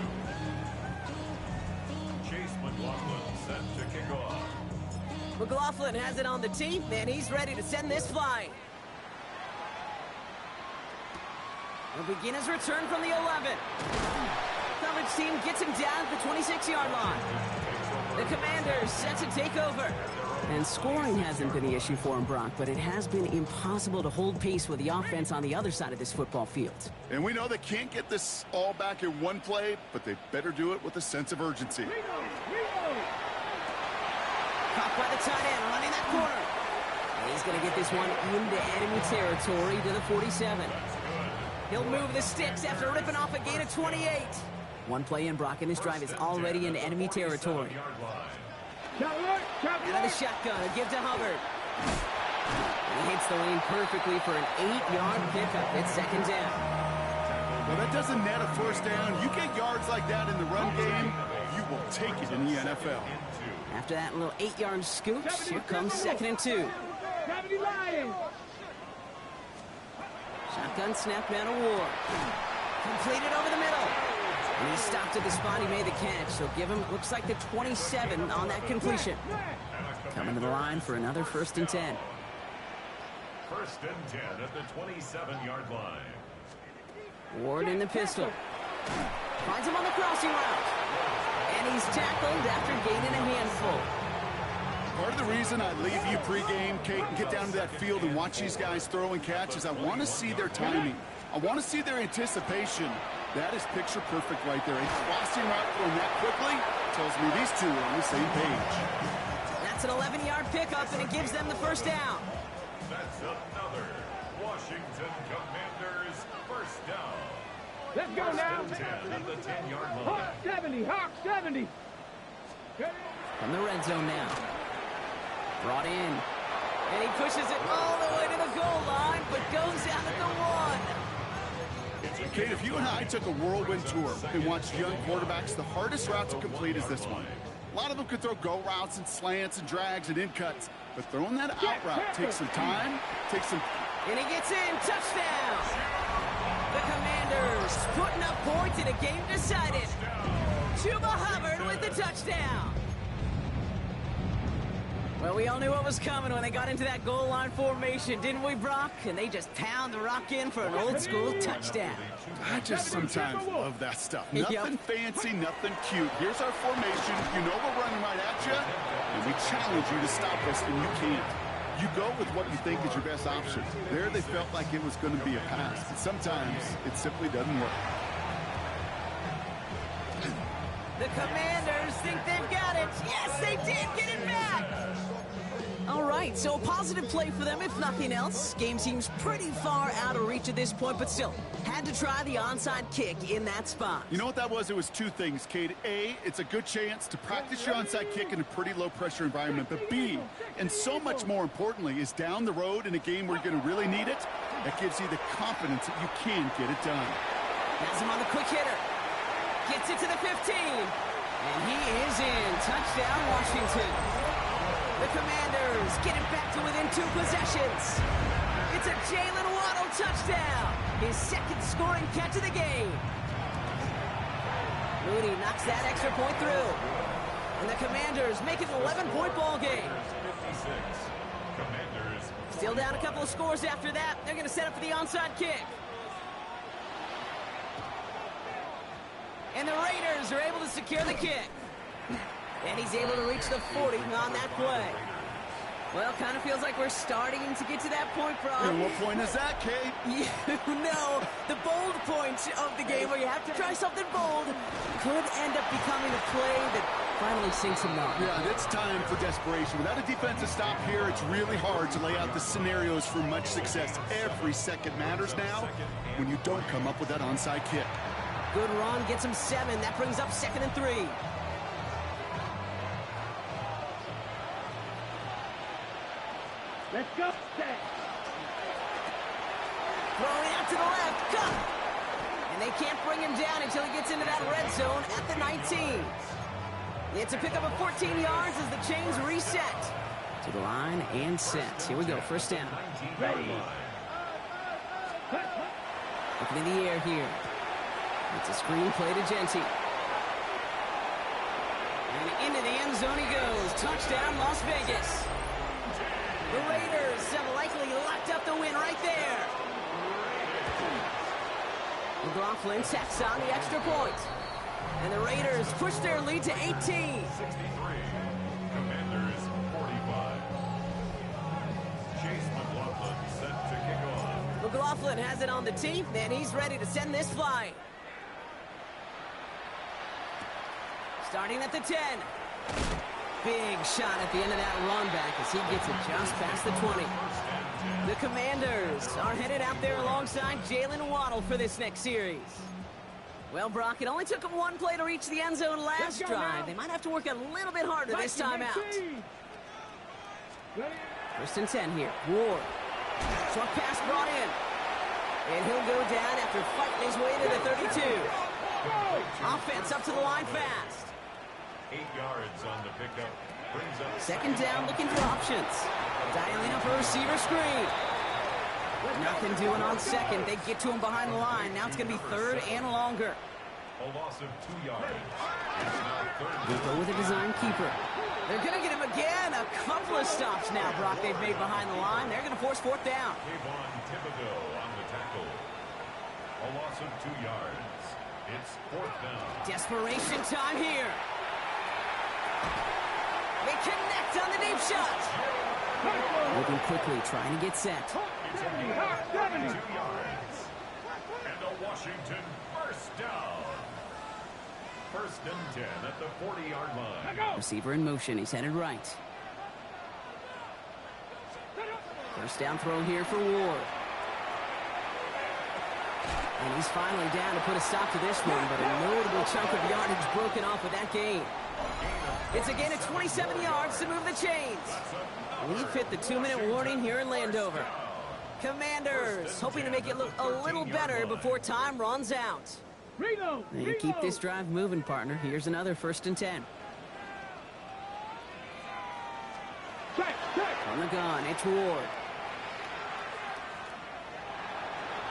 Chase McLaughlin set to kick off. McLaughlin has it on the team, and he's ready to send this flying. He'll begin his return from the 11. Coverage team gets him down at the 26-yard line. The Commanders set to take over. And scoring hasn't been the issue for him, Brock, but it has been impossible to hold pace with the offense on the other side of this football field. And we know they can't get this all back in one play, but they better do it with a sense of urgency. Caught by the tight end, running that corner. And he's going to get this one into enemy territory to the 47. He'll move the sticks after ripping off a gain of 28. One play in, Brock, and this drive is already in enemy territory. Out of the shotgun, a give to Hubbard. And he hits the lane perfectly for an 8-yard pickup. It's second down. Well, that doesn't net a first down. You get yards like that in the run game, you will take it in the NFL. After that little 8-yard scoop, here comes second and 2. Shotgun snap down to Ward. Completed over the middle. And he stopped at the spot he made the catch. So give him, looks like the 27 on that completion. Coming to the line for another first and 10. First and 10 at the 27-yard line. Ward in the pistol. Finds him on the crossing route. And he's tackled after gaining a handful. Part of the reason I leave you pregame, Kate, and get down to that field and watch these guys throw and catch is I want to see their timing. I want to see their anticipation. That is picture perfect right there. A crossing route thrown that quickly tells me these two are on the same page. That's an 11-yard pickup, and it gives them the first down. That's another Washington Commanders first down. Let's go now. First and 10 at the 10-yard line. Hawk 70, Hawk 70. From the red zone now. Brought in. And he pushes it all the way to the goal line, but goes out at the 1. Kate, if you and I took a whirlwind tour and watched young quarterbacks, the hardest route to complete is this one. A lot of them could throw go routes and slants and drags and in cuts, but throwing that out route takes some time, takes some... And he gets in. Touchdown! The Commanders putting up points in a game decided. Chuba Hubbard with the touchdown. Well, we all knew what was coming when they got into that goal line formation, didn't we, Brock? And they just pound the rock in for an old-school touchdown. I just sometimes love that stuff. Nothing Yep. fancy, nothing cute. Here's our formation. You know we're running right at you, and we challenge you to stop us, and you can't. You go with what you think is your best option. There they felt like it was going to be a pass. And sometimes it simply doesn't work. The Commanders think they've got it. Yes, they did get it back. All right, so a positive play for them, if nothing else. Game seems pretty far out of reach at this point, but still, had to try the onside kick in that spot. You know what that was? It was two things, Kate. A, it's a good chance to practice your onside kick in a pretty low-pressure environment. But B, and so much more importantly, is down the road in a game where you're going to really need it, that gives you the confidence that you can get it done. Has him on the quick hitter. Gets it to the 15. And he is in. Touchdown, Washington. The Commanders get it back to within 2 possessions. It's a Jalen Waddle touchdown. His second scoring catch of the game. Mooney knocks that extra point through. And the Commanders make it an 11-point ball game. 56. Commanders. Still down a couple of scores after that. They're going to set up for the onside kick. And the Raiders are able to secure the kick. And he's able to reach the 40 on that play. Well, kind of feels like we're starting to get to that point, Brock. And what point is that, Kate? You know, the bold point of the game where you have to try something bold could end up becoming a play that finally sinks him down. Yeah, it's time for desperation. Without a defensive stop here, it's really hard to lay out the scenarios for much success. Every second matters now when you don't come up with that onside kick. Good run, gets him 7. That brings up 2nd and 3. Let's go. Set. Throwing out to the left, cut. And they can't bring him down until he gets into that red zone at the 19. It's a pickup of 14 yards as the chains reset. To the line and set. Here we go, first down. Ready. Looking in the air here. It's a screen play to Genty. And into the end zone he goes. Touchdown, Las Vegas. The Raiders have likely locked up the win right there. McLaughlin tacks on the extra point. And the Raiders push their lead to 18. 63. Commanders 45. Chase McLaughlin set to kick off. McLaughlin has it on the tee, and he's ready to send this flying. Starting at the 10. Big shot at the end of that run back as he gets it just past the 20. The Commanders are headed out there alongside Jalen Waddle for this next series. Well, Brock, it only took them 1 play to reach the end zone last drive. They might have to work a little bit harder this time out. First and 10 here. Ward. Short pass brought in. And he'll go down after fighting his way to the 32. Offense up to the line fast. 8 yards on the pickup. Brings up Second down, looking for options. Dialing up a receiver screen. Nothing doing on second. They get to him behind the line. Now it's going to be 3rd and longer. a loss of 2 yards. It's now 3rd. They go with a design keeper. They're going to get him again. A couple of stops now, Brock, they've made behind the line. They're going to force 4th down. Kayvon Thibodeau on the tackle. A loss of 2 yards. It's 4th down. Desperation time here. They connect on the deep shot. Moving quickly, trying to get set. It's a gain of 2 yards. And a Washington first down. 1st and 10 at the 40-yard line. Receiver in motion. He's headed right. First down throw here for Ward. And he's finally down to put a stop to this one, but a notable chunk of yardage broken off with that gain. It's a gain of 27 yards to move the chains. We've hit the 2-minute warning here in Landover. Commanders hoping to make it look a little better before time runs out. They keep this drive moving, partner. Here's another 1st and 10. On the gun, it's Ward.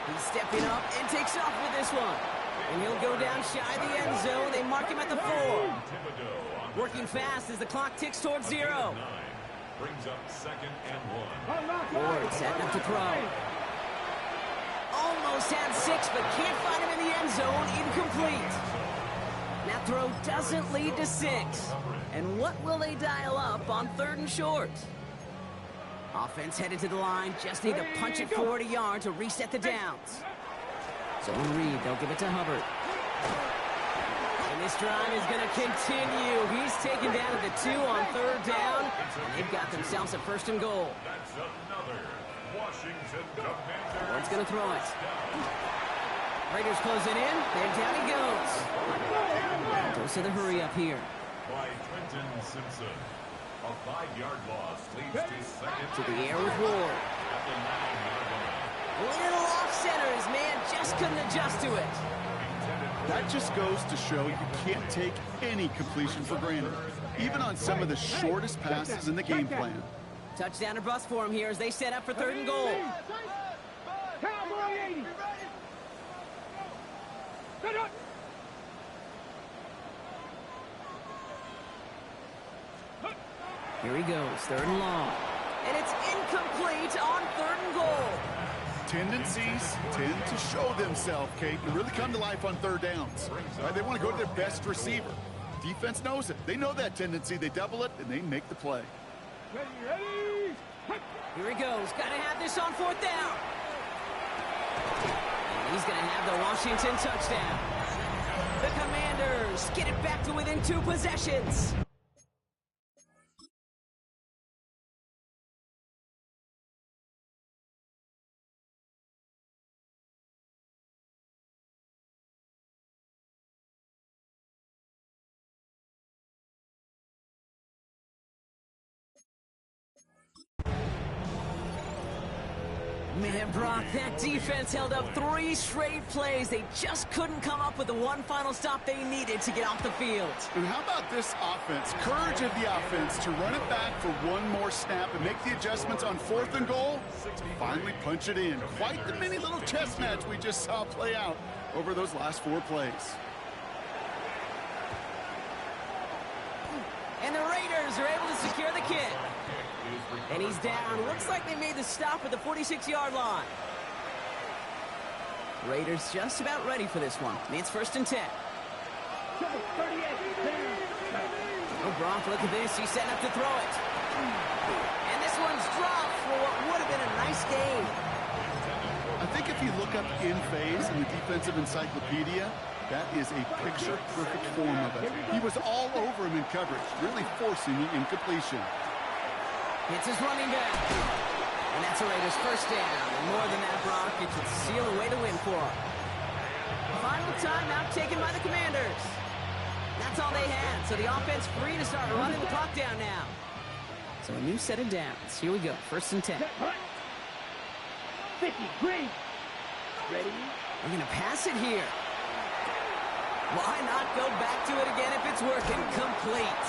He's stepping up and takes off with this one. And he'll go down shy of the end zone. They mark him at the 4. Working fast as the clock ticks towards 0. Brings up 2nd and 1. Ward setting up to throw. Almost had 6, but can't find him in the end zone. Incomplete. That throw doesn't lead to 6. And what will they dial up on 3rd and short? Offense headed to the line. Just need to punch it forward a yard to reset the downs. Zone read. They'll give it to Hubbard. And this drive is going to continue. He's taken down at the 2 on 3rd down. And they've got themselves a 1st and goal. That's another Washington Commanders. Ward's going to throw it. Raiders closing in. Then down he goes. Goes to the hurry up here. By Trenton Simpson. A 5-yard loss leads to second. To the air with Ward. At the 9-yard line. Little off center. His man just couldn't adjust to it. That just goes to show you can't take any completion for granted, even on some of the shortest passes in the game plan. Touchdown or bust for him here as they set up for 3rd and goal. Cowboy 80. Here he goes, 3rd and long. And it's incomplete on 3rd and goal. Tendencies tend to show themselves, Kate, and really come to life on 3rd downs. Right? They want to go to their best receiver. Defense knows it. They know that tendency. They double it, and they make the play. Ready. Here he goes. Got to have this on 4th down. And he's going to have the Washington touchdown. The Commanders get it back to within 2 possessions. Man, Brock, that defense held up 3 straight plays. They just couldn't come up with the one final stop they needed to get off the field. And how about this offense? Courage of the offense to run it back for one more snap and make the adjustments on 4th and goal. Finally punch it in. Quite the mini little chess match we just saw play out over those last 4 plays. And the Raiders are able to secure the kick. And he's down. Looks like they made the stop at the 46-yard line. Raiders just about ready for this one. It's 1st and 10. Oh, Brock, look at this. He's setting up to throw it. And this one's dropped for what would have been a nice game. I think if you look up in phase in the defensive encyclopedia, that is a picture-perfect form of it. He was all over him in coverage, really forcing the incompletion. It's his running back. And that's a Raiders 1st down. And more than that, Brock, it should seal away the win for him. Final timeout taken by the Commanders. That's all they had. So the offense free to start running the clock down now. So a new set of downs. Here we go. 1st and 10. 50, green. Ready? We're going to pass it here. Why not go back to it again if it's working? Complete.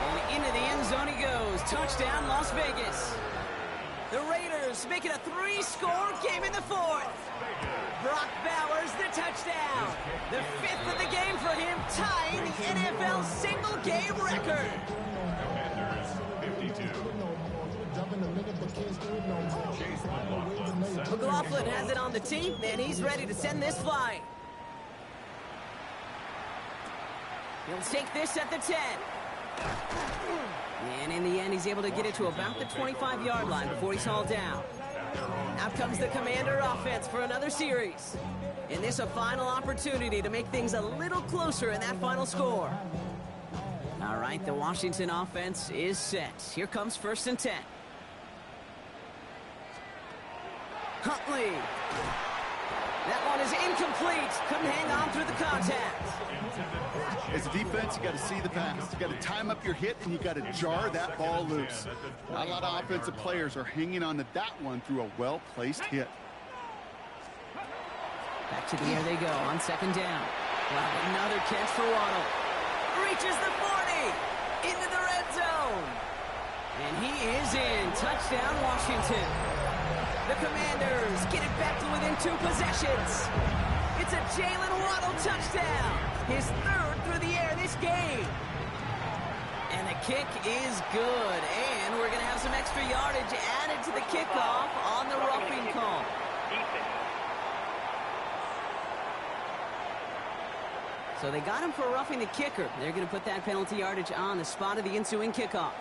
And into the end zone he goes. Touchdown, Las Vegas. The Raiders make it a 3-score game in the 4th. Brock Bowers, the touchdown. The 5th of the game for him, tying the NFL single-game record. Commanders 52. Chase McLaughlin has it on the tee, and he's ready to send this flying. He'll take this at the 10. And in the end, he's able to get it to about the 25-yard line before he's hauled down. Out comes the Commander offense for another series. And this a final opportunity to make things a little closer in that final score. All right, the Washington offense is set. Here comes 1st and 10. Huntley. That one is incomplete. Couldn't hang on through the contact. As a defense, you got to see the pass. You got to time up your hit, and you got to jar that ball loose. Not a lot of offensive players are hanging on to that one through a well-placed hit. Back to the air they go on 2nd down. Wow, another catch for Waddle. Reaches the 40. Into the red zone. And he is in. Touchdown, Washington. The Commanders get it back to within 2 possessions. It's a Jalen Waddle touchdown. His 3rd through the air this game. And the kick is good. And we're going to have some extra yardage added to the kickoff on the roughing call. So they got him for roughing the kicker. They're going to put that penalty yardage on the spot of the ensuing kickoff.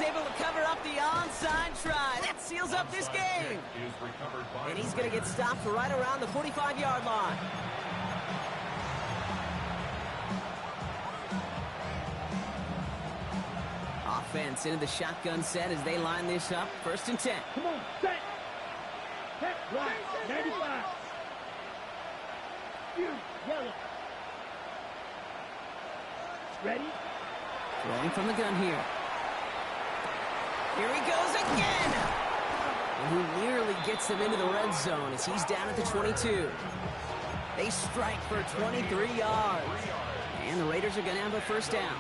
able to cover up the onside try. That seals up this game. Is recovered by And he's going to get stopped right around the 45-yard line. Offense into the shotgun set as they line this up. 1st and 10. Come on, set. Set, right, 95. Yellow. Ready? Throwing from the gun here. Here he goes again! And he nearly gets them into the red zone as he's down at the 22. They strike for 23 yards. And the Raiders are going to have a 1st down.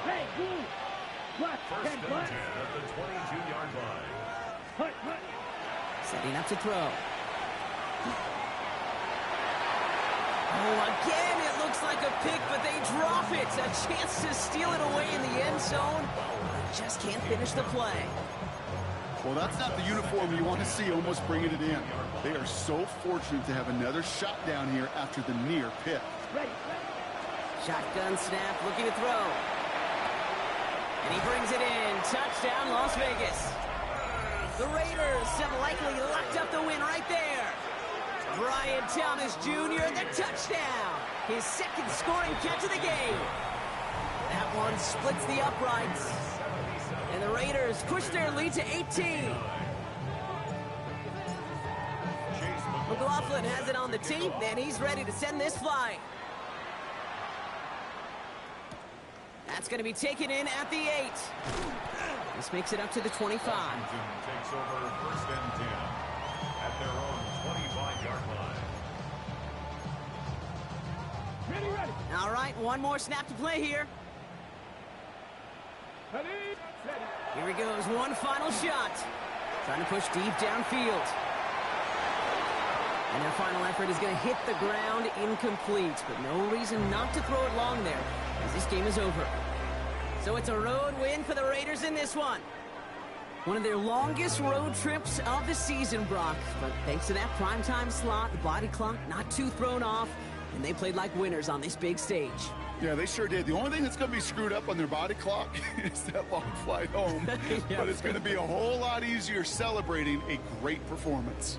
Hey, move. What? First and 10 at the 22-yard line. Hut. Setting up to throw. Oh, again, it looks like a pick, but they drop it. A chance to steal it away in the end zone. Just can't finish the play. Well, that's not the uniform you want to see almost bringing it in. They are so fortunate to have another shot down here after the near pick. Ready. Shotgun snap, looking to throw. And he brings it in. Touchdown, Las Vegas. The Raiders have likely locked up the win right there. Brian Thomas Jr., the touchdown. His 2nd scoring catch of the game. That one splits the uprights. And the Raiders push their lead to 18. McLaughlin has it on the team, and he's ready to send this flying. That's going to be taken in at the 8. This makes it up to the 25. Washington takes over 1st and 10 at their own 25-yard line. Ready. All right, one more snap to play here. Ready. Here he goes, one final shot. Trying to push deep downfield. And their final effort is going to hit the ground incomplete, but no reason not to throw it long there, as this game is over. So it's a road win for the Raiders in this one. One of their longest road trips of the season, Brock. But thanks to that primetime slot, the body clock not too thrown off, and they played like winners on this big stage. Yeah, they sure did. The only thing that's going to be screwed up on their body clock is that long flight home. Yeah. But it's going to be a whole lot easier celebrating a great performance.